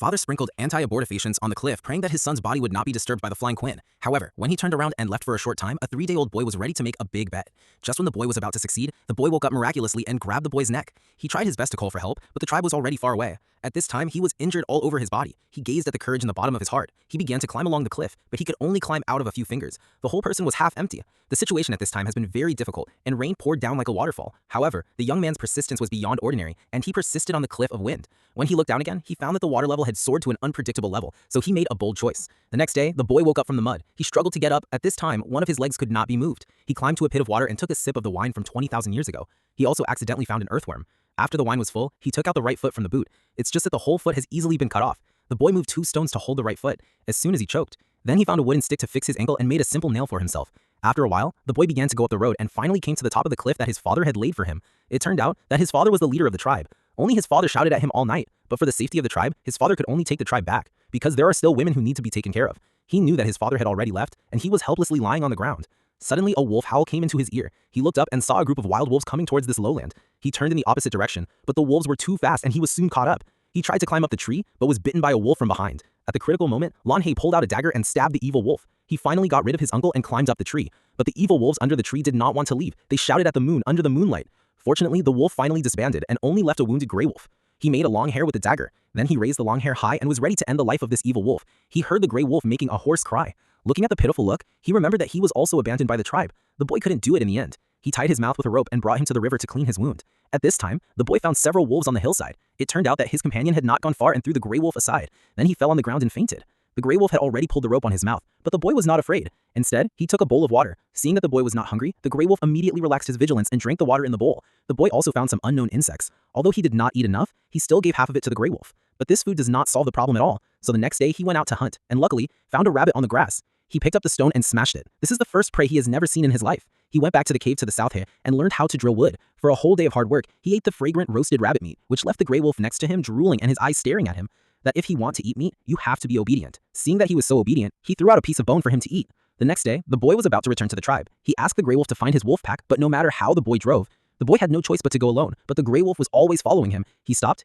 Father sprinkled anti-abortifacients on the cliff, praying that his son's body would not be disturbed by the flying Quinn. However, when he turned around and left for a short time, a 3-day-old boy was ready to make a big bet. Just when the boy was about to succeed, the boy woke up miraculously and grabbed the boy's neck. He tried his best to call for help, but the tribe was already far away. At this time, he was injured all over his body. He gazed at the courage in the bottom of his heart. He began to climb along the cliff, but he could only climb out of a few fingers. The whole person was half empty. The situation at this time has been very difficult, and rain poured down like a waterfall. However, the young man's persistence was beyond ordinary, and he persisted on the cliff of wind. When he looked down again, he found that the water level had soared to an unpredictable level, so he made a bold choice. The next day, the boy woke up from the mud. He struggled to get up. At this time, one of his legs could not be moved. He climbed to a pit of water and took a sip of the wine from 20,000 years ago. He also accidentally found an earthworm. After the wine was full, he took out the right foot from the boot. It's just that the whole foot has easily been cut off. The boy moved 2 stones to hold the right foot, as soon as he choked. Then he found a wooden stick to fix his ankle and made a simple nail for himself. After a while, the boy began to go up the road and finally came to the top of the cliff that his father had laid for him. It turned out that his father was the leader of the tribe. Only his father shouted at him all night, but for the safety of the tribe, his father could only take the tribe back, because there are still women who need to be taken care of. He knew that his father had already left, and he was helplessly lying on the ground. Suddenly, a wolf howl came into his ear. He looked up and saw a group of wild wolves coming towards this lowland. He turned in the opposite direction, but the wolves were too fast and he was soon caught up. He tried to climb up the tree, but was bitten by a wolf from behind. At the critical moment, Lanhe pulled out a dagger and stabbed the evil wolf. He finally got rid of his uncle and climbed up the tree. But the evil wolves under the tree did not want to leave. They shouted at the moon under the moonlight. Fortunately, the wolf finally disbanded and only left a wounded gray wolf. He made a long hair with the dagger. Then he raised the long hair high and was ready to end the life of this evil wolf. He heard the gray wolf making a hoarse cry. Looking at the pitiful look, he remembered that he was also abandoned by the tribe. The boy couldn't do it in the end. He tied his mouth with a rope and brought him to the river to clean his wound. At this time, the boy found several wolves on the hillside. It turned out that his companion had not gone far and threw the gray wolf aside. Then he fell on the ground and fainted. The gray wolf had already pulled the rope on his mouth, but the boy was not afraid. Instead, he took a bowl of water. Seeing that the boy was not hungry, the gray wolf immediately relaxed his vigilance and drank the water in the bowl. The boy also found some unknown insects. Although he did not eat enough, he still gave half of it to the gray wolf. But this food does not solve the problem at all. So the next day he went out to hunt, and luckily, found a rabbit on the grass. He picked up the stone and smashed it. This is the first prey he has never seen in his life. He went back to the cave to the south here and learned how to drill wood. For a whole day of hard work, he ate the fragrant roasted rabbit meat, which left the gray wolf next to him drooling and his eyes staring at him. That if he want to eat meat, you have to be obedient. Seeing that he was so obedient, he threw out a piece of bone for him to eat. The next day, the boy was about to return to the tribe. He asked the gray wolf to find his wolf pack, but no matter how the boy drove, the boy had no choice but to go alone. But the gray wolf was always following him. He stopped.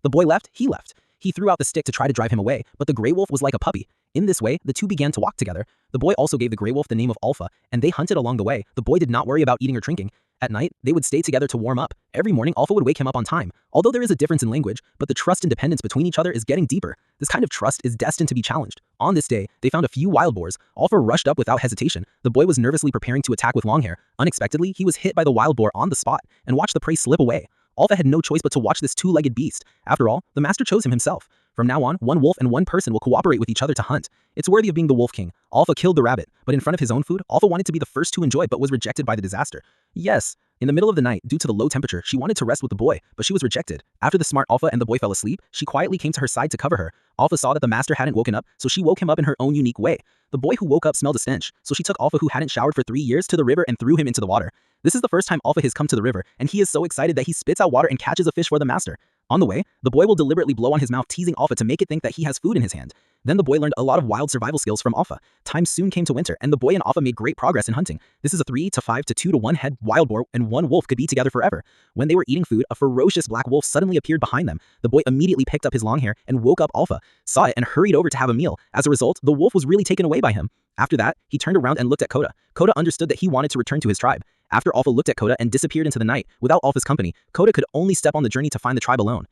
The boy left, he left. He threw out the stick to try to drive him away, but the gray wolf was like a puppy. In this way, the two began to walk together. The boy also gave the gray wolf the name of Alpha, and they hunted along the way. The boy did not worry about eating or drinking. At night, they would stay together to warm up. Every morning, Alpha would wake him up on time. Although there is a difference in language, but the trust and dependence between each other is getting deeper. This kind of trust is destined to be challenged. On this day, they found a few wild boars. Alpha rushed up without hesitation. The boy was nervously preparing to attack with Longhair. Unexpectedly, he was hit by the wild boar on the spot and watched the prey slip away. Alpha had no choice but to watch this 2-legged beast. After all, the master chose him himself. From now on, one wolf and one person will cooperate with each other to hunt. It's worthy of being the wolf king. Alpha killed the rabbit, but in front of his own food, Alpha wanted to be the first to enjoy but was rejected by the disaster. Yes, in the middle of the night, due to the low temperature, she wanted to rest with the boy, but she was rejected. After the smart Alpha and the boy fell asleep, she quietly came to her side to cover her. Alpha saw that the master hadn't woken up, so she woke him up in her own unique way. The boy who woke up smelled a stench, so she took Alpha, who hadn't showered for 3 years, to the river and threw him into the water. This is the first time Alpha has come to the river, and he is so excited that he spits out water and catches a fish for the master. On the way, the boy will deliberately blow on his mouth, teasing Alpha to make it think that he has food in his hand. Then the boy learned a lot of wild survival skills from Alpha. Time soon came to winter, and the boy and Alpha made great progress in hunting. This is a 3 to 5 to 2 to 1 head wild boar and one wolf could be together forever. When they were eating food, a ferocious black wolf suddenly appeared behind them. The boy immediately picked up his long hair and woke up Alpha, saw it, and hurried over to have a meal. As a result, the wolf was really taken away by him. After that, he turned around and looked at Koda. Koda understood that he wanted to return to his tribe. After Alpha looked at Koda and disappeared into the night, without Alpha's company, Koda could only step on the journey to find the tribe alone.